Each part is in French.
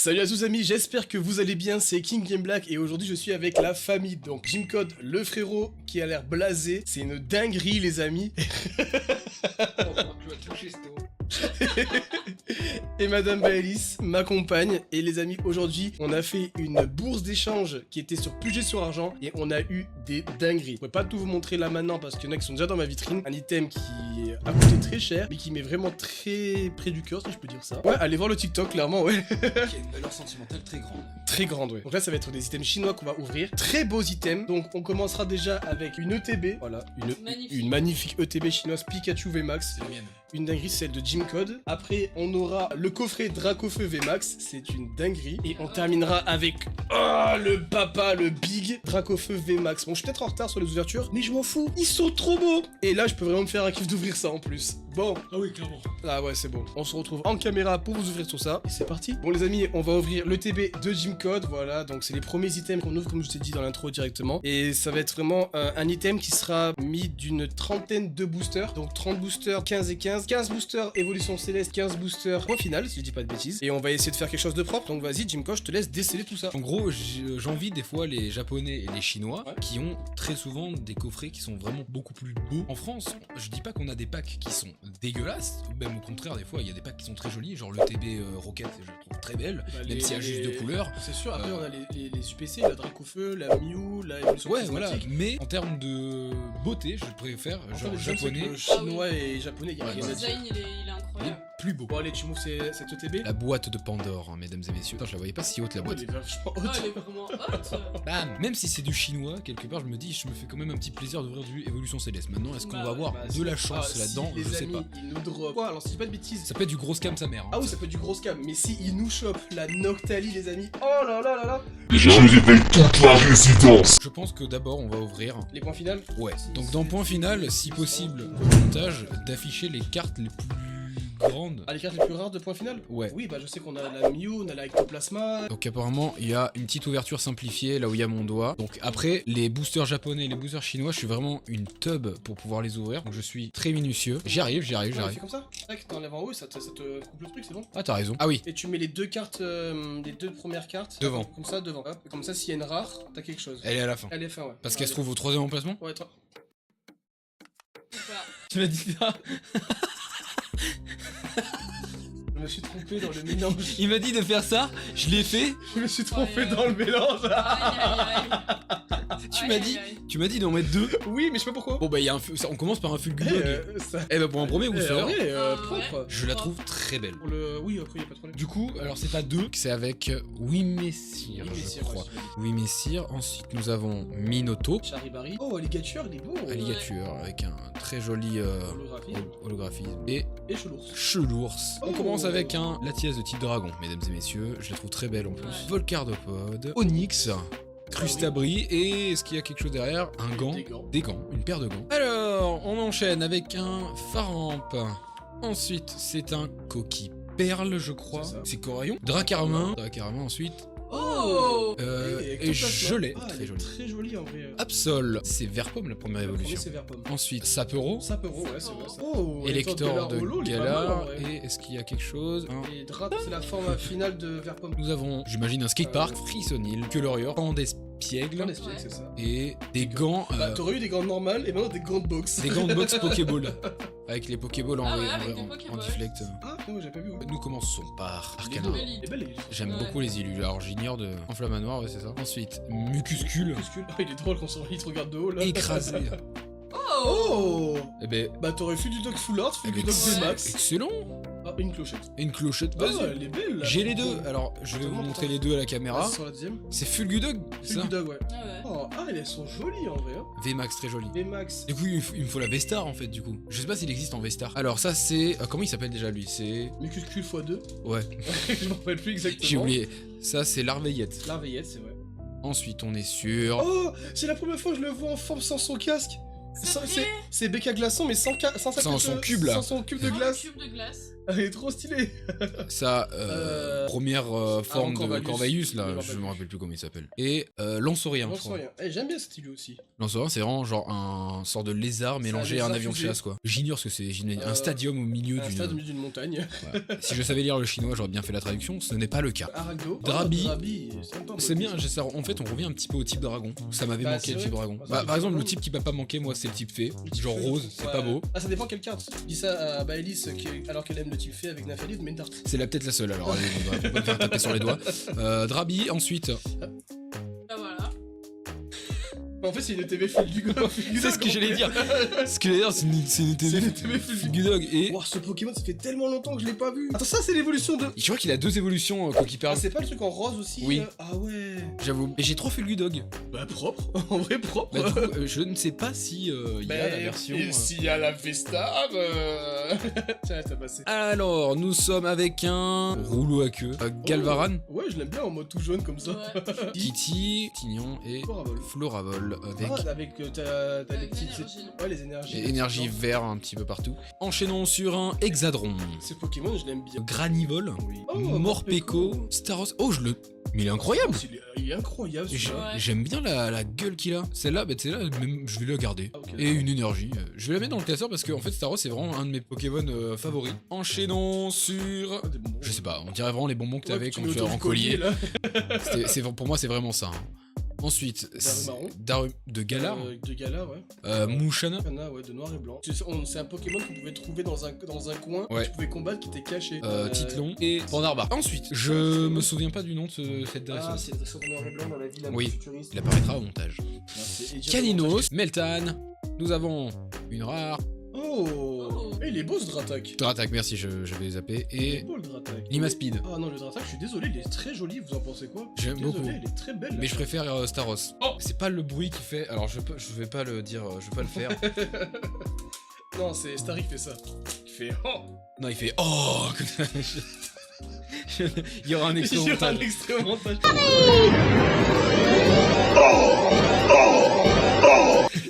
Salut à tous amis, j'espère que vous allez bien, c'est King Game Black et aujourd'hui je suis avec la famille. Donc Jimcode, le frérot qui a l'air blasé, c'est une dinguerie les amis. Et Madame Baelis m'accompagne. Et les amis, aujourd'hui on a fait une bourse d'échange qui était sur Puget sur Argent et on a eu des dingueries. Je pourrais pas tout vous montrer là maintenant parce qu'il y en a qui sont déjà dans ma vitrine. Un item qui a coûté très cher mais qui m'est vraiment très près du cœur, si je peux dire ça. Ouais, allez voir le TikTok clairement, ouais. Qui a une valeur sentimentale très grande. Très grande, ouais. Donc là ça va être des items chinois qu'on va ouvrir. Très beaux items. Donc on commencera déjà avec une ETB. Voilà, une magnifique ETB chinoise Pikachu VMAX. C'est la mienne. Une dinguerie, celle de Jimcode. Après, on aura le coffret Dracofeu VMAX, c'est une dinguerie. Et on terminera avec le papa, le big Dracofeu VMAX. Bon, je suis peut-être en retard sur les ouvertures, mais je m'en fous. Ils sont trop beaux. Et là, je peux vraiment me faire un kiff d'ouvrir ça en plus. Bon. Ah oui, clairement. Ah ouais, c'est bon. On se retrouve en caméra pour vous ouvrir tout ça. Et c'est parti. Bon, les amis, on va ouvrir le TB de Jimcode. Voilà, donc c'est les premiers items qu'on ouvre, comme je t'ai dit dans l'intro directement. Et ça va être vraiment un item qui sera mis d'une trentaine de boosters. Donc 30 boosters, 15 et 15. 15 boosters évolution céleste, 15 boosters point final, si je dis pas de bêtises. Et on va essayer de faire quelque chose de propre. Donc vas-y, Jimco, je te laisse déceler tout ça. En gros, j'envie des fois les Japonais et les Chinois qui ont très souvent des coffrets qui sont vraiment beaucoup plus beaux. En France, je dis pas qu'on a des packs qui sont dégueulasses, même au contraire, des fois il y a des packs qui sont très jolis, genre le TB Rocket, je le trouve très belle, même s'il y a juste deux couleurs. C'est sûr, après on a les UPC, la Dracofeu, la Mew, la évolution voilà, mais en termes de beauté, je préfère genre japonais. Chinois et japonais, il y a rien à dire. Il est incroyable. Plus beau. Bon allez, tu m'ouvres cette ETB. La boîte de Pandore, hein, mesdames et messieurs. Attends, je la voyais pas si haute la boîte. Elle est vachement haute. Elle est vraiment haute. Bam. Même si c'est du chinois, quelque part, je me dis, je me fais quand même un petit plaisir d'ouvrir du Évolution Céleste. Maintenant, est-ce qu'on va avoir de la chance là-dedans? Je sais pas. Il nous drop. Quoi, alors si je dis pas de bêtises. Ça peut être du gros scam sa mère. Hein. Ah oui, ça peut être du gros scam. Mais si il nous chope la Noctali, les amis. Oh là là là là. Je réveille toute la résidence. Je pense que d'abord, on va ouvrir. Les points finaux. Ouais. Donc dans point final, si possible, au montage, d'afficher les cartes les plus grandes. Ah, les cartes les plus rares de point final? Ouais. Oui, bah je sais qu'on a la Mew, on a la Ectoplasma. Donc apparemment, il y a une petite ouverture simplifiée là où il y a mon doigt. Donc après, les boosters japonais et les boosters chinois, je suis vraiment une tub pour pouvoir les ouvrir. Donc je suis très minutieux. J'y arrive. Fais comme ça. Tac, t'enlèves en haut et ça te coupe le truc, c'est bon? Ah, t'as raison. Ah oui. Et tu mets les deux cartes, les deux premières cartes. Devant. Comme ça, devant. Hop. Comme ça, s'il y a une rare, t'as quelque chose. Elle est à la fin. Elle est fin, ouais. Parce qu'elle se trouve au troisième emplacement. Ouais, toi. Tu m'as dit ça. Je me suis trompé dans le mélange. Il m'a dit de faire ça, je l'ai fait. Je me suis trompé dans le mélange. Tu m'as dit d'en mettre deux. Oui, mais je sais pas pourquoi. Bon bah on commence par un Fulgudog. Eh bah pour un premier booster, propre. je la trouve très belle. Oui, après y a pas de problème. Du coup, alors c'est pas deux, c'est avec Wimessir, je crois. Wimessir. Ensuite nous avons Minoto. Charibari. Oh, Alligature, il est beau. Alligature avec un très joli holographisme. Et Chelours. On commence avec un Latias de type dragon, mesdames et messieurs. Je la trouve très belle en plus. Volcardopode. Onyx. Crustabri, et est-ce qu'il y a quelque chose derrière? Un gant, des gants, une paire de gants. Alors, on enchaîne avec un Faramp. Ensuite, c'est un Coquille Perle, je crois. C'est Coraillon. Dracarmin ensuite. Oh et je l'ai. Très joli. Très joli en vrai. Absol, c'est Verpomme la première évolution. Ensuite, Sapero. Sapero, ouais, c'est vrai ça. Oh, Élector de Galar. Et est-ce qu'il y a quelque chose? Et Drat, c'est la forme finale de Verpomme. Nous avons, j'imagine, un skatepark, Frissonil, Queulorior, Pandespiègle, c'est ça. et des gants. Bah, t'aurais eu des gants normales et maintenant des gants de boxe. Des gants de boxe Pokéball. Avec les Pokéballs en deflect. Ah, non, j'ai pas vu. Nous commençons par Arcana. J'aime beaucoup les illus. Alors j'ignore de Enflammanoir, ouais, c'est ça. Ensuite, Mucuscule. Ah, il est drôle quand il te regarde de haut là. Écrasé. Oh. Eh ben. Bah, t'aurais fait du Dog Full Art, fait du Dog VMAX. Excellent. Ah, une clochette. Une clochette, Ah, vas-y. elle est belle là. J'ai les deux. Alors, je vais vous montrer les deux à la caméra. Sur la deuxième. C'est Fulgudog, ça? Fulgudog, ouais. Oh, ah, elles sont jolies en vrai. VMAX, très joli. VMAX. Du coup, il me faut la Vestar en fait, du coup. Je sais pas s'il existe en Vestar. Alors, ça, c'est. Comment il s'appelle déjà lui? C'est. Mucuscule x2. Ouais. Je m'en rappelle plus exactement. J'ai oublié. Ça, c'est l'Arveillette. L'Arveillette, c'est vrai. Ensuite, on est sur. Oh, c'est la première fois que je le vois en forme sans son casque. C'est Becca Glaçon, mais sans son cube là. Sans son cube de glace. Cube de glace. Elle est trop stylée. Ça, première forme de Corvalus. Corvalus, là, Corvalus. je me rappelle plus comment il s'appelle. Et Lanceorien, je crois. J'aime bien ce style aussi. Lanceorien, c'est vraiment genre un sort de lézard mélangé à un lézard avion de fusée. chasse, quoi. J'ignore ce que c'est. Un stadium au milieu Un stade au milieu d'une montagne. Ouais. Si je savais lire le chinois, j'aurais bien fait la traduction. Ce n'est pas le cas. Aragdo. Drabi. C'est bien, en fait, on revient un petit peu au type dragon. Ça m'avait manqué c'est le type vrai. dragon. Ça, Par exemple, le dragon. type qui m'a pas manqué, moi, c'est le type fée. Genre rose, c'est pas beau. Ah, ça dépend quelle carte. Je dis ça à Baelis, alors qu'elle aime le type fait avec Nymphalis, mais une tarte. C'est peut-être la seule, alors allez, on va pas me faire taper sur les doigts. Drabi, ensuite. Ah voilà. En fait, c'est une TV Fulgudog. C'est ce que j'allais dire. Ce que j'allais dire, c'est une TV Fulgudog. Et. Wow, ce Pokémon, ça fait tellement longtemps que je l'ai pas vu. Attends, ça, c'est l'évolution de. Je vois qu'il a 2 évolutions, quoi qu'il Ah, parle. c'est pas le truc en rose aussi Oui. Ah ouais. J'avoue. Et j'ai 3 Fulgudog. Bah, propre. En vrai, propre. Bah, du coup, je ne sais pas si il y a la version. S'il y a la Vestar. Tiens, ça passé. Alors, nous sommes avec un rouleau à queue. Galvaran, Ouais, je l'aime bien en mode tout jaune comme ça. Ouais. Kitty, Tignon et Floravol. Floravol avec Ah, avec t'as les petites. Énergie. Ouais, les énergies. énergie vert un petit peu partout. Enchaînons sur un Hexadron. Ce Pokémon, je l'aime bien. Granivol, Oui. Morpeko, Staros. Oh, mais il est incroyable. Il est incroyable. J'ai- celui-là. Ouais. J'aime bien la gueule qu'il a. Celle-là, même, je vais la garder. Ah, ok, Et d'accord. une énergie. Je vais la mettre dans le classeur parce que en fait Staros c'est vraiment un de mes Pokémon favoris. Enchaînons sur. Ah, des bonbons. Je sais pas, on dirait vraiment les bonbons que t'avais Ouais, quand mets tu autour as en du collier. là. Pour moi c'est vraiment ça. Hein. Ensuite, Darumaro. De Galar, De Galar, ouais. Mouchana. Kana, ouais, de noir et blanc. C'est un Pokémon qu'on pouvait trouver dans un coin. Ouais. Que tu pouvais combattre qui était caché. Titlon et Pandarbar. Ensuite, je me souviens pas du nom de cette Ah, dresseuse. c'est le dresseur de noir et blanc dans la ville Oui. futuriste. Il apparaîtra au montage. Ah, c'est Edir Caninos, Meltan. Nous avons une rare. Oh, Eh, il est beau ce Dratak. Dratak, merci, je vais zapper. Il est Et beau le Dratak. Limaspeed. Ah non, le Dratak, je suis désolé, il est très joli, vous en pensez quoi? J'aime Désolé, beaucoup. Il est très belle. Mais je préfère Staros. Oh. C'est pas le bruit qu'il fait. Alors je vais pas le dire, je vais pas le faire. Non, c'est Starry qui fait ça. Il fait oh. Non, il fait oh. Il y aura un extrait Il y aura un montage. extrait montage.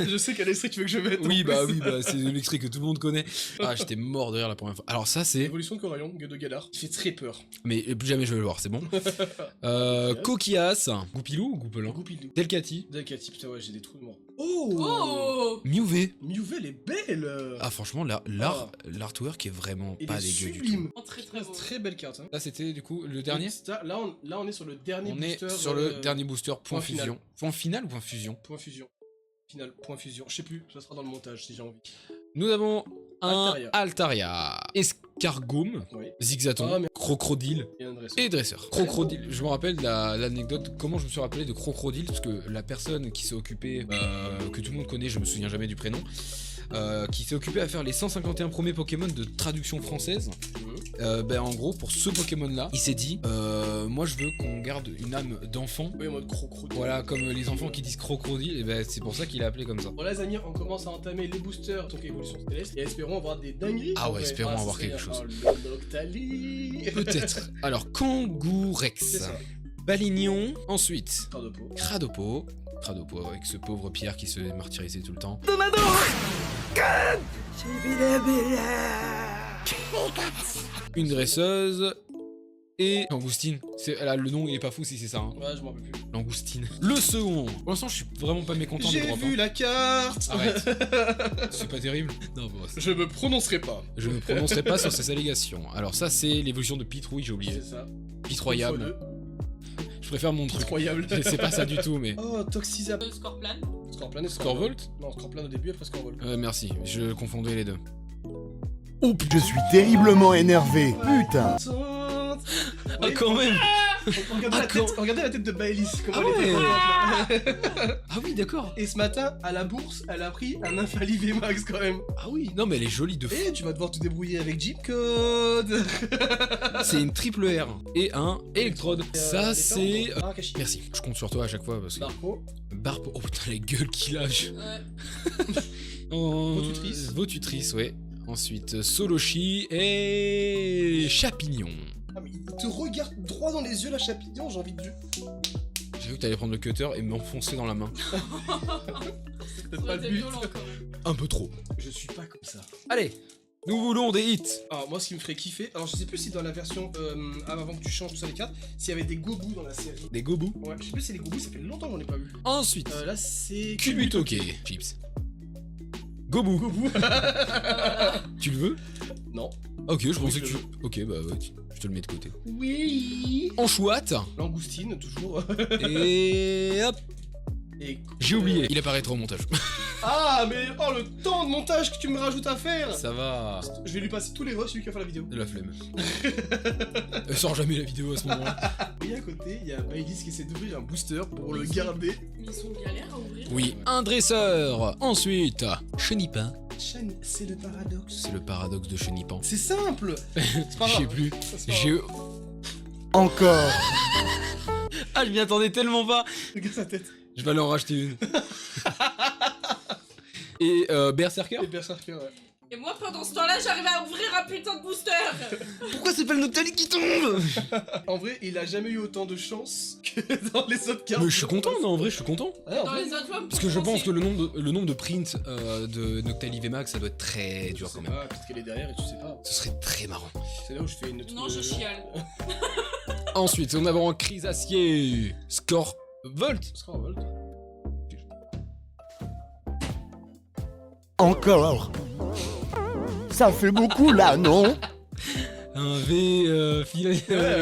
Je sais quel extrait tu veux que je mette. Oui, bah c'est l'extrait que tout le monde connaît. Ah, j'étais mort de rire la première fois. Alors ça c'est, L'évolution de Coraillon, de Galar. Il fait très peur. mais plus jamais je vais le voir, c'est bon. Coquillas, Goupilou ou Goupelin, Goupilou. Delcati, Delcati, putain, ouais, j'ai des trous de mort. Oh, Oh Miouvé. Miouvel, elle est belle. Ah franchement, l'artwork est vraiment Il pas est dégueu du sublime. tout. Oh, très très beau. Très belle carte. Hein. Là c'était du coup le dernier. Là, on est sur le dernier On booster. est sur le dernier booster point point final. fusion. Point final ou point fusion? Point fusion. Final, point fusion. Je sais plus, ça sera dans le montage si j'ai envie. Nous avons un Altaria. Altaria, Escargome, Oui. Zigzaton, Ah, mais- Crocodile Et un dresseur. et Dresseur. Crocodile, je me rappelle l'anecdote, comment je me suis rappelé de Crocodile, parce que la personne qui s'est occupée, que tout le monde connaît, je me souviens jamais du prénom, qui s'est occupée à faire les 151 premiers Pokémon de traduction française, en gros, pour ce Pokémon-là, il s'est dit, moi je veux qu'on garde une âme d'enfant. Oui, en mode crocodile. Voilà, comme les enfants qui disent crocodile, et ben c'est pour ça qu'il a appelé comme ça. Bon là les amis, on commence à entamer les boosters, donc évolution céleste, et espérons avoir des dingueries. Ah ouais, en vrai. espérons ça avoir serait quelque bien. chose. Oh, le Noctali. Peut-être. Alors, Kangourex, C'est ça. Balignon, ensuite Carte de peau. Kradopo avec ce pauvre Pierre qui se martyrisait tout le temps. Une dresseuse et Langoustine. Le nom il est pas fou si c'est ça. Hein. Ouais, je m'en rappelle plus. Langoustine. Le second. Pour l'instant, je suis vraiment pas mécontent des J'ai drops. vu Hein. la carte. Arrête. C'est pas terrible. Non, bon, Je me prononcerai pas. je ne prononcerai pas sur ces allégations. Alors ça, c'est l'évolution de Pitrouille, j'ai oublié. C'est ça. Pitroyable. Je préfère mon truc. Incroyable. C'est pas ça du tout, mais. Oh, Toxizap. Scorplan. Scorplan et Scorvolt. Non, Scorplan au début, après Scorvolt. Merci, je confondais les deux. Oh, je suis terriblement énervé. Putain. Ah, quand même. Regardez la tête de Baelis, comment Ah elle était ouais. contente, là. Ah oui, d'accord. Et ce matin, à la bourse, elle a pris un Infali VMAX quand même. Ah oui, non mais elle est jolie de fou. Et tu vas devoir te débrouiller avec Jeep Code. C'est une triple R et un électrode. Ça c'est... Marakashi. Merci, je compte sur toi à chaque fois parce que... Barco. Barbe... Oh putain les gueules qu'il a. Ouais. Oh, Votutrice. Votutrice, ouais. Ensuite, Solochi et... Chapignon. Ah mais il te regarde droit dans les yeux la Chapignon, j'ai envie de... J'ai vu que t'allais prendre le cutter et m'enfoncer dans la main. C'est peut-être pas Ouais, le c'est but. violent quand même. Un peu trop. Je suis pas comme ça. Allez, Nous voulons des hits. Alors moi ce qui me ferait kiffer, alors je sais plus si dans la version avant que tu changes tout ça les cartes, s'il y avait des gobus dans la série. Des gobus. Ouais, je sais plus si c'est les gobus, ça fait longtemps qu'on n'en ai pas vu. Ensuite, Là c'est... Kubutoke. Chips. Gobu. Gobu. Tu le veux? Non. Ok, je pensais que je tu... le Ok, bah ouais, je te le mets de côté. Oui. Anchouette. Langoustine, toujours. Et hop. Et... J'ai oublié. Il apparaîtra au montage. Ah mais oh le temps de montage que tu me rajoutes à faire. Ça va. Je vais lui passer tous les rushs, celui qui va faire la vidéo. De la flemme. Elle sort jamais la vidéo à ce moment-là. Oui, à côté, il y a Baileys qui essaie d'ouvrir un booster pour le garder. Mais ils sont galères à ouvrir. Oui, un dresseur. Ensuite, Chenipan. Shan, c'est le paradoxe. C'est le paradoxe de Chenipan. C'est simple. C'est pas Je sais grave. plus. C'est pas J'ai... Encore. Ah, je m'y attendais tellement pas. Regarde sa tête. Je vais aller en racheter une. Et Berserker. Et Berserker, ouais. Et moi, pendant ce temps-là, j'arrive à ouvrir un putain de booster. Pourquoi c'est pas le Noctali qui tombe? En vrai, il a jamais eu autant de chance que dans les autres cartes. Mais je suis content, non, en vrai, je suis content. Ouais, en Dans vrai, les autres fois, Parce que je pense que le nombre de prints de Noctali VMAX, ça doit être très je dur sais quand même. pas, peut-être qu'elle est derrière et tu sais pas. Ce serait très marrant. C'est là où je fais une... Non, je chiale. Ensuite, on avons un Chrysacier. Score Volt. Ce sera en volt. Encore. Ça fait beaucoup là, non? Un V Ouais,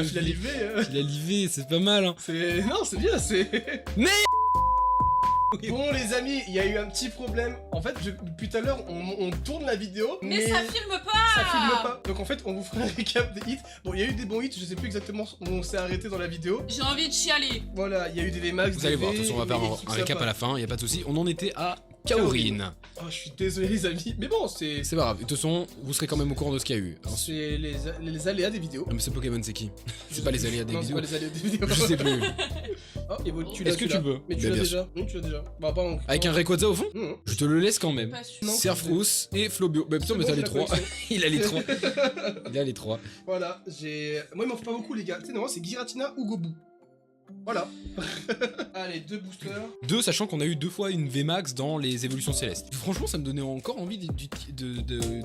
je l'ai livré. Filalivé, c'est pas mal. Hein. C'est... Non, c'est bien, c'est... Mais... Bon les amis, il y a eu un petit problème. En fait, depuis tout à l'heure, on tourne la vidéo, Mais ça filme pas. ça filme pas. Donc en fait, on vous fera un récap des hits. Bon, il y a eu des bons hits, je sais plus exactement où on s'est arrêté dans la vidéo. J'ai envie de chialer. Voilà, il y a eu des VMAX, Vous allez des voir, V, de toute façon, on va des faire trucs un récap sympas. à la fin, y a pas de souci. On en était à Kaorin. Oh, je suis désolé les amis, mais bon, c'est C'est pas grave, de toute façon, vous serez quand même au courant de ce qu'il y a eu. c'est les aléas des vidéos. Non mais ce Pokémon c'est qui? C'est pas les aléas des Non, vidéos. c'est pas les aléas des vidéos. Je sais plus. Oh, et bon, tu Est-ce l'as, que tu tu l'as. veux? Mais tu Bah, l'as bien déjà. Oui, tu l'as déjà. Bah, pas en... Avec un Rayquaza au fond? Non. Je te le laisse quand même. Pas sûr. Non. Serfrousse et Flobio. Bah putain, mais C'est t'as bon, les j'ai trois. la collection. Il a les trois. Il a les trois. Voilà, j'ai... Moi, il m'en faut pas beaucoup, les gars. Tu sais, non, c'est Giratina ou Gobu. Voilà. Allez, 2 boosters. Deux, sachant qu'on a eu 2 fois une VMAX dans les évolutions célestes. Franchement, ça me donnait encore envie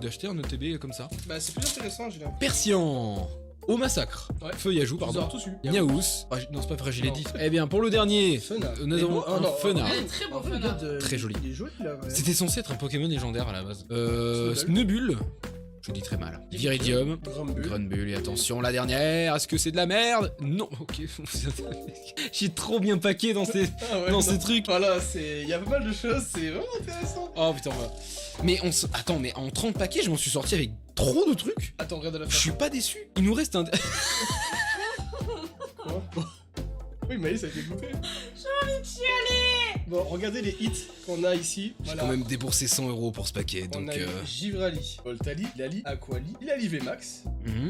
d'acheter un ETB comme ça. Bah, c'est plus intéressant, j'ai l'impression. Persian. Au massacre. Ouais. Feuillagou, Vous pardon. aurez tous eu. Niaous. Ah, non, c'est pas vrai, je l'ai Non. dit. Eh bien, pour le dernier, Fena. nous avons Oh, un non, Fena. Elle est très beau, En vrai, Fena. regarde, Très joli. Il est joli, là, ouais. C'était censé être un Pokémon légendaire à la base. Snubbull. Snubbull. Je dis très mal. Viridium. Grumble. Grunbull, et attention, la dernière, est-ce que c'est de la merde? Non, ok. J'ai trop bien paqué dans ces, Ah ouais, dans non. ces trucs. Voilà, c'est... Il y a pas mal de choses, c'est vraiment intéressant. Oh putain, voilà. Mais attends, mais en 30 paquets, je m'en suis sorti avec trop de trucs. Attends, regarde à la Je fin. suis pas déçu. Il nous reste un... Quoi Oui, Maïs a été goûté. Chialer. Bon, regardez les hits qu'on a ici. J'ai Voilà. quand même déboursé 100 € pour ce paquet, On donc... a eu Givrali, Voltali, Lali, Aquali, Lali VMAX,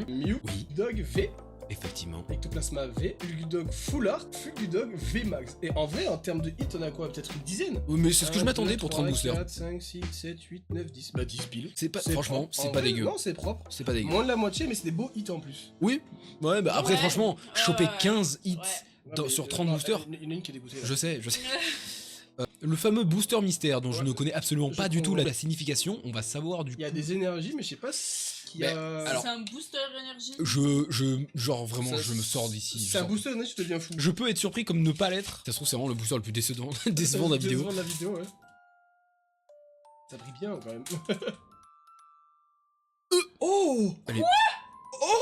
Mew, Oui. Dog V, Effectivement. Ectoplasma V, Fulgudog Full Art, Fulgudog VMAX. Et en vrai, en termes de hits, on a quoi? Peut-être une dizaine? Oui, mais c'est ce que je 1, m'attendais 2, pour 3, 30 boosters. 4, 5, 6, 7, 8, 9, 10. Bah 10 piles. C'est pas... Franchement, propre. c'est En pas vrai, dégueu. Non, c'est propre. C'est pas dégueu. Moins de la moitié, mais c'est des beaux hits en plus. Oui. Ouais, bah après, Ouais. franchement, choper Ouais. 15 hits Ouais. Ouais, sur mais, 30 non, boosters... Il y en a une qui est dégoûtée. là. Je sais. Le fameux booster mystère dont je Ouais. ne connais absolument Je pas du tout comprends. la signification, on va savoir du coup. Il y a des énergies, mais je sais pas ce qu'il y Mais, a. alors- C'est un booster énergie. Genre vraiment, Ça- je me sors d'ici. C'est un genre. booster d'énergie, je deviens fou. Je peux être surpris comme ne pas l'être. Ça se trouve, c'est vraiment le booster le plus décevant, décevant de la vidéo. Décevant de la vidéo, ouais. Ça brille bien quand même. Oh Elle est-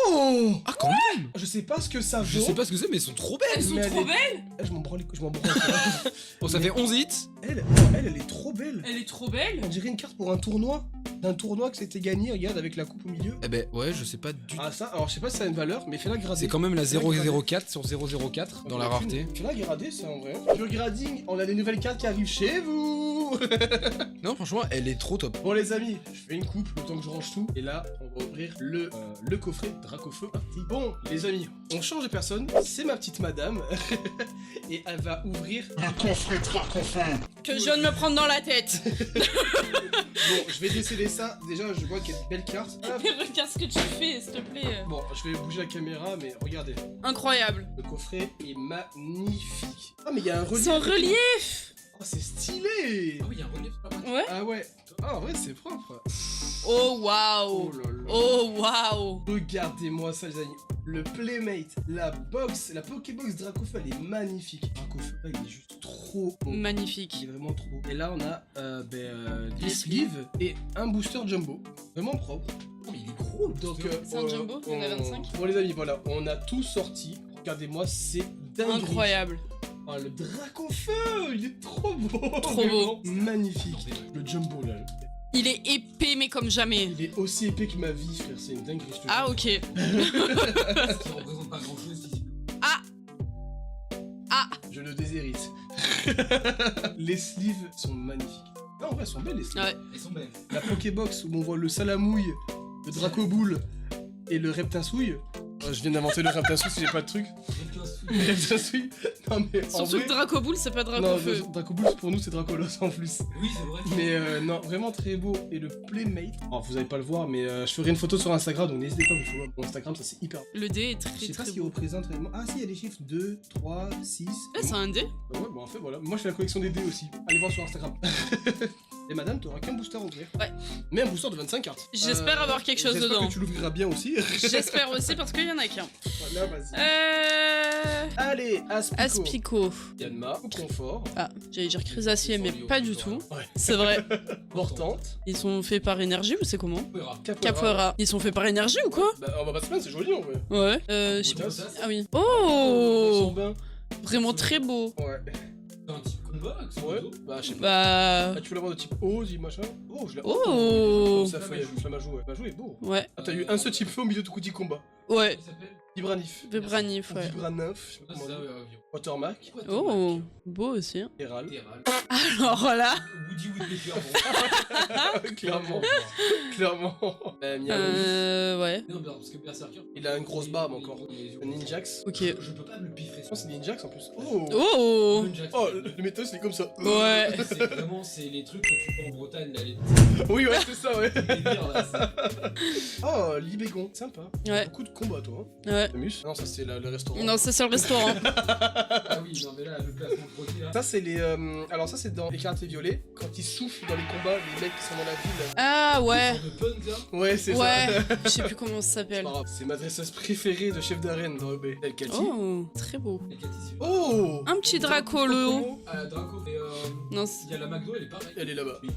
Oh Ah, quand même. Je sais pas ce que ça vaut. Je sais pas ce que c'est, mais elles sont trop belles. Elles sont Mais elle trop est- belles. Eh, je m'en branle, je m'en branle. Bon, ça Mais- fait 11 hits. Elle est trop belle. Elle est trop belle. On dirait une carte pour un tournoi. D'un tournoi que c'était gagné, regarde, avec la coupe au milieu. Eh ben, ouais, je sais pas du tout. Ah ça, alors je sais pas si ça a une valeur, mais fais-la grader. C'est quand même la Fais-la grader. 004 sur 004 dans la rareté. Fais-la grader, ça en vrai. Pure grading, on a des nouvelles cartes qui arrivent chez vous. Non, franchement, elle est trop top. Bon les amis, je fais une coupe le temps que je range tout. Et là, on va ouvrir le coffret Dracofeu. Parti. Bon les amis, on change de personne. C'est ma petite madame. Et elle va ouvrir... Le coffret Dracofeu. Que je viens de me prendre dans la tête. Bon, je vais déceler ça. Déjà, je vois qu'il y a de belles cartes. Hop. Mais regarde ce que tu fais, s'il te plaît. Bon, je vais bouger la caméra, mais regardez. Incroyable. Le coffret est magnifique. Ah mais il y a un relief. Sans relief. Oh, c'est stylé. oui, il y a un relief, pas mal. Ouais. Ah ouais. Ah en vrai c'est propre. Oh waouh. là là. Oh waouh. Regardez-moi ça les amis. Le Playmate, la box, la Pokébox Dracofeu, elle est magnifique. Dracofeu, il est juste trop beau. Il Magnifique. est vraiment trop beau. Et là, on a des sleeves et un booster jumbo. Vraiment propre. Oh, mais il est gros, Donc, C'est un jumbo, il y en a 25. Bon les amis, voilà, on a tout sorti. Regardez-moi, c'est dingue. Incroyable. Oh, le Dracofeu, il est trop beau. Trop beau. Vraiment Magnifique. Le jumbo là. Il est épais mais comme jamais. Il est aussi épais que ma vie, frère. C'est une dinguerie. je te Ah jure. ok. Ça représente pas grand chose ici. Je le déshérite. Les sleeves sont magnifiques. Ah, en vrai, elles sont belles les sleeves. Ouais. Elles sont belles. La Pokébox où on voit le Salamouille, le Dracoboule et le Reptinsouille. Je viens d'inventer le Reptinsouille si j'ai pas de truc. Le Reptinsouille. Non mais en Surtout vrai... que Dracoboule, c'est pas Non, Dracofeu. Dracoboule pour nous c'est Dracolos en plus. Oui, c'est vrai. Mais non, vraiment très beau. Et le Playmate. Alors vous allez pas le voir, mais je ferai une photo sur Instagram, donc n'hésitez pas à vous follow mon Instagram, ça c'est hyper. Le dé est Je très sais pas très ce qu'il beau. représente réellement. Ah si, il y a des chiffres 2, 3, 6. Eh, c'est un dé? Ouais, bon en fait voilà. Moi je fais la collection des dés aussi. Allez voir sur Instagram. Et madame, t'auras qu'un booster à ouvrir. Ouais. Mais un booster de 25 cartes. J'espère avoir quelque chose J'espère dedans. que tu l'ouvriras bien aussi. J'espère aussi parce qu'il y en a qu'un. Voilà, vas-y. Allez, Aspico. Aspico. Yanma, ou Confort. Ah, j'allais dire Chrysacier, mais pas du tout. Ouais. C'est vrai. Portante. Ils sont faits par énergie ou c'est comment? Capoeira. Capoeira. Ils sont faits par énergie ou quoi? Bah, on va pas se plaindre, c'est joli en vrai. Ouais. Je sais pas. Potasse. Ah oui. Son Oh! bain. Vraiment très beau. Ouais. C'est un type combat, Ouais. Bah, je sais pas. Bah. Ah, tu peux l'avoir de type Ose, machin. Oh, je l'ai. Oh! Sa feuille, Flamajou, ouais. Flamajou est beau. Ouais. Ah, t'as eu un seul type feu au milieu de coup de combat. Ouais. Vibranif. Vibranif, ouais. Vibranif, je sais pas comment on dit. Watermark. Oh, beau aussi. Hein. Héral. Alors là. Woody Woodpecker. Clairement. Clairement. Miaou. Ouais. Non, mais parce que Berserker. Il a une grosse barbe encore. Un Ninjax. Ok. Je peux pas me le piffrer. Je pense que c'est Ninjax en plus. Oh. Oh! Oh, le méthode c'est comme ça. Ouais. C'est vraiment, c'est les trucs que tu fais en Bretagne, là, les Oui, ouais, c'est ça, ouais. délires, là. Oh, Libégon, sympa. Ouais. Beaucoup de combats, toi. Ouais. T'amuses? Non, ça c'est le restaurant. Non, c'est sur le restaurant. Ah oui, non, mais là, le placement de produit, là. Ça c'est les. Alors ça c'est dans les cartes violets. Quand ils soufflent dans les combats, les mecs qui sont dans la ville. Ah ouais. Une sorte de punk, là. Ouais, c'est Ouais. ça. Je sais plus comment ça s'appelle. Pas grave. C'est ma dresseuse préférée de chef d'arène dans EB. El Kati. Oh, très beau. Les Cathy Oh. Un petit Dracolo. Ah, Draco, et Non, il y a la McDo, elle est pareille. Elle est là-bas. Oui.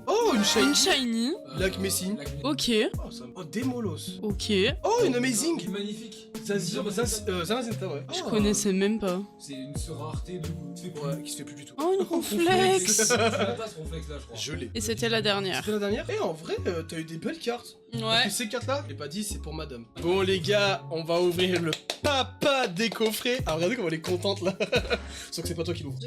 Oh, une shiny. une shiny. Lac Messi. Ok. Oh, ça... oh, Demolos. Ok. Oh, une amazing. Magnifique. Zamazenta, ouais. Je Oh. connaissais même pas. C'est une rareté de goût. Tu fais plus. Ouais, qui se fait plus du tout. Oh, une complexe. C'est pas ce réflexe là, je crois. Je l'ai. Et c'était la dernière. C'était la dernière. Et en vrai, t'as eu des belles cartes. Ouais. Et ces cartes-là, je l'ai pas dit, c'est pour madame. Bon, les gars, on va ouvrir le papa des coffrets. Ah, regardez comme elle est contente là. Sauf que c'est pas toi qui l'ouvre.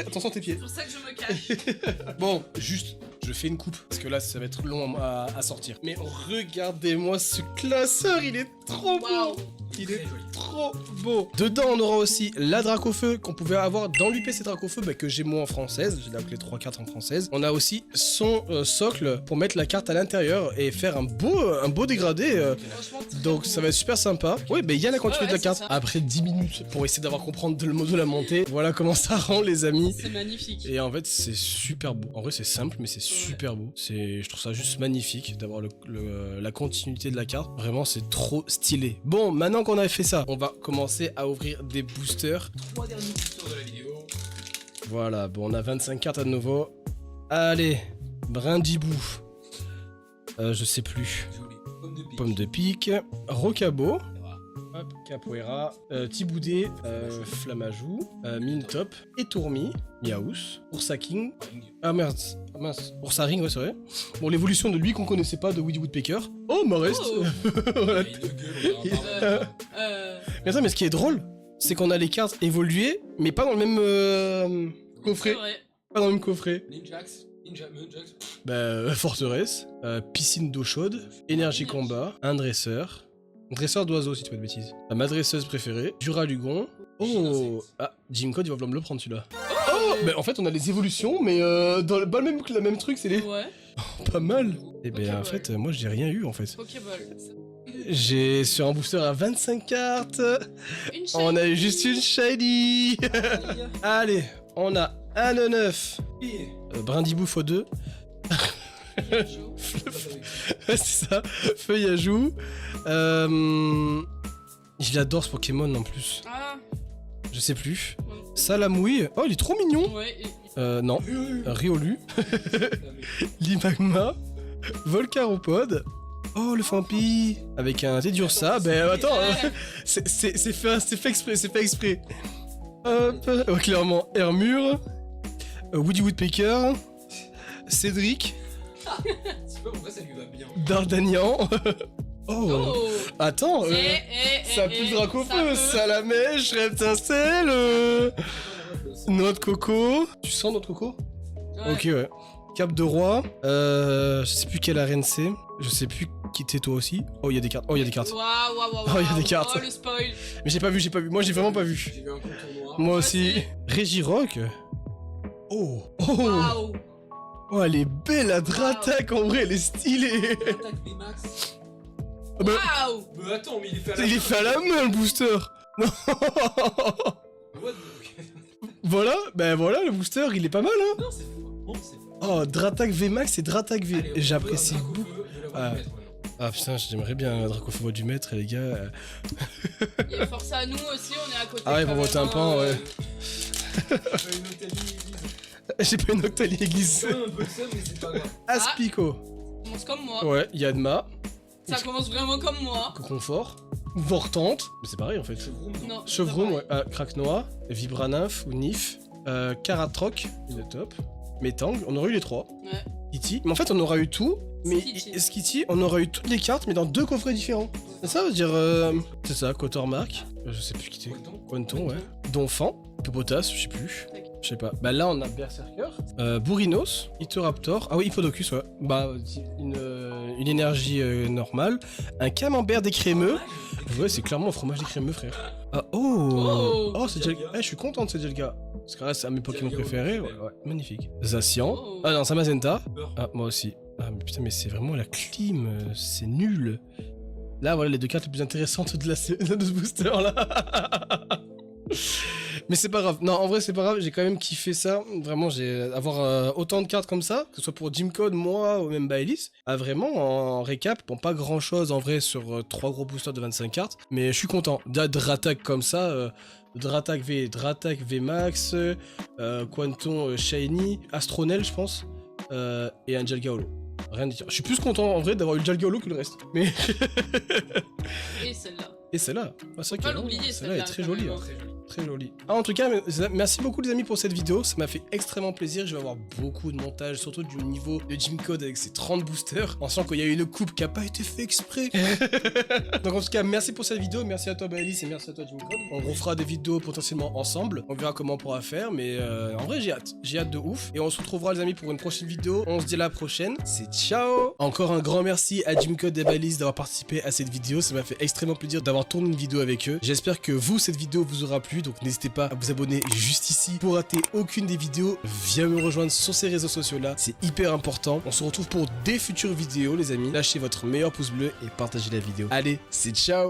Attention tes pieds. C'est pour ça que je me cache. Bon, juste, je fais une coupe. Parce que là, ça va être long à sortir. Mais regardez-moi ce classeur, il est trop beau. Waouh. Il est trop beau. Dedans, on aura aussi la Dracofeu qu'on pouvait avoir dans l'UPC Dracofeu, bah, que j'ai moi en française. J'ai appelé 3 cartes en française. On a aussi son socle pour mettre la carte à l'intérieur et faire un beau dégradé. Franchement, très Donc beau. ça va être super sympa. Oui, mais il y a la continuité Ouais, de la c'est carte. ça. Après 10 minutes pour essayer d'avoir comprendre le mot de la montée. Voilà comment ça rend, les amis. C'est magnifique. Et en fait, c'est super beau. En vrai, c'est simple, mais c'est super beau. Je trouve ça juste magnifique d'avoir la continuité de la carte. Vraiment, c'est trop stylé. Bon, maintenant qu'on a fait ça, on va commencer à ouvrir des boosters. 3 derniers boosters de la vidéo. Voilà, bon, on a 25 cartes à nouveau. Allez, Brindibou. Je sais plus. Joli. Pomme de pique. Pomme de pique. Rocabo. Hop, Capoeira, Tiboudé, Flamajou, Mintop, Etourmi, Miaous, Oursaking. Ah merde, ah, mince, Oursaring, ouais, c'est vrai. Bon, l'évolution de lui qu'on connaissait pas, de Woody Woodpecker. Oh, Marest. Oh. Voilà. Il a une gueule, on dirait un barbare. Mais attends, mais ce qui est drôle, c'est qu'on a les cartes évoluées, mais pas dans le même coffret. C'est vrai. Pas dans le même coffret. Ninjax. Ninjax. Bah, Forteresse, Piscine d'eau chaude, Énergie combat, un dresseur. Dresseur d'oiseaux, si tu fais de bêtises. Ma dresseuse préférée, Duralugon. Oh, ah, Jim Code, il va vouloir me le prendre celui-là. Oh, bah en fait, on a les évolutions, mais dans pas le même truc, c'est les. Ouais. Pas mal. Et ben Pokéball. en fait, moi j'ai rien eu en fait. Pokéball. J'ai sur un booster à 25 cartes. Une chaîne. On a eu juste une shiny. Allez, on a un 9. Brindibou x2. Ouais, c'est ça, feuille à joue. Je l'adore ce Pokémon en plus. Ah, Je sais plus. Salamouille. Oh, il est trop mignon. ouais. Non. Riolu. Limagma. Volcaropode. Oh, le Fampi. Avec un Teddiursa. Ben attends, c'est fait exprès, c'est fait exprès. Hop. Ouais, clairement, Hermure. Woody Woodpecker. Cédric. C'est pas pourquoi ça lui va bien. D'Ardagnan. Oh. Oh. Attends, ça pue le Dracofeu, Salamèche, Reptincelle, noix de coco. Tu sens noix de coco? Ouais. Ok, ouais. Cap de roi. Je sais plus quelle arène c'est. Je sais plus qui t'es toi aussi. Oh, il y a des cartes. Oh, il y a des cartes. Waouh. Oh, il y a des cartes. Oh, le spoil. Mais j'ai pas vu. Moi, j'ai vraiment pas vu. J'ai vu un contour noir. Moi Moi aussi. aussi. Régirock. Oh. Waouh. Oh, elle est belle, la Dratak. En vrai, elle est stylée. Attaque VMAX. Ah bah, Waouh. Mais attends, mais il est fait à la il est fait à la main, le booster. Non. What the... Voilà, ben voilà, le booster, il est pas mal, hein. Non, c'est faux. Non, c'est faux. Oh, Dratak VMAX et Dratak V. Allez, J'apprécie on veut un beaucoup. Dracofeu de la voix Ah. du maître, maintenant. Ah putain, j'aimerais bien un Dracofeu du maître, les gars. Il y a force à nous aussi, on est à côté. Ah ouais, quand pour même, voter un pan, ouais. J'ai une Octalie église. J'ai pas une Octalie église. C'est un peu le seum, mais c'est pas grave. Aspico. Ça commence comme moi. Ouais, Yadma. Ça commence vraiment comme moi. Confort. Vortante. Mais c'est pareil en fait. Chevroum, non. Non. Chevron, c'est ouais. Kraknoa. Vibranymph ou Nif. Karatroc. Il est top. Metang. On aurait eu les trois. Ouais. Skitty. Mais en fait, on aura eu tout. Mais Skitty. Skitty, on aura eu toutes les cartes, mais dans deux coffrets différents. C'est ça, veut dire. C'est ça, Quatermark. Je sais plus qui c'est. Quanton, ouais. Donphan. Hippopotas, je sais plus. Je sais pas. Bah là, on a Berserker. Bourrinos. Ithoraptor. Ah oui, Hippodocus, ouais. Bah, une énergie normale. Un camembert décrémeux. Ouais, c'est clairement un fromage décrémeux, frère. Ah, oh. Oh. C'est Jelga. Eh, je suis content de ce Jelga. Parce que là, c'est un de mes Pokémon préférés. Ouais, magnifique. Zacian. Oh. Ah non, Samazenta. Beurre. Ah, moi aussi. Ah, mais putain, mais c'est vraiment la clim. C'est nul. Là, voilà les deux cartes les plus intéressantes de ce booster là. Mais c'est pas grave. Non, en vrai, c'est pas grave. J'ai quand même kiffé ça. Vraiment, avoir autant de cartes comme ça, que ce soit pour Gymcode, moi ou même Baelis. Vraiment, en récap, bon, pas grand chose en vrai sur 3 gros boosters de 25 cartes. Mais je suis content. Dratak comme ça. Dratak V, Dratak VMAX, Quanton Shiny, Astronel, je pense. Et un Jelga Holo. Rien de dire. Je suis plus content en vrai d'avoir eu le Jelga Holo que le reste. Mais. Et celle-là. Et celle-là. Ah, c'est vrai Pas qu'elle l'oublier, celle-là est celle-là, très quand jolie. même. Hein. Très joli. Très joli. Ah, en tout cas, merci beaucoup les amis pour cette vidéo, ça m'a fait extrêmement plaisir, je vais avoir beaucoup de montage, surtout du niveau de Gymcode avec ses 30 boosters, en sachant qu'il y a eu une coupe qui a pas été fait exprès. Donc en tout cas, merci pour cette vidéo, merci à toi Baelis et merci à toi Gymcode. On refera des vidéos potentiellement ensemble, on verra comment on pourra faire, mais en vrai j'ai hâte de ouf. Et on se retrouvera les amis pour une prochaine vidéo, on se dit à la prochaine, c'est ciao. Encore un grand merci à Gymcode et Baelis d'avoir participé à cette vidéo, ça m'a fait extrêmement plaisir d'avoir tourné une vidéo avec eux. J'espère que vous, cette vidéo vous aura plu, donc n'hésitez pas à vous abonner juste ici pour rater aucune des vidéos. Viens me rejoindre sur ces réseaux sociaux là, c'est hyper important. On se retrouve pour des futures vidéos les amis. Lâchez votre meilleur pouce bleu et partagez la vidéo. Allez, c'est ciao.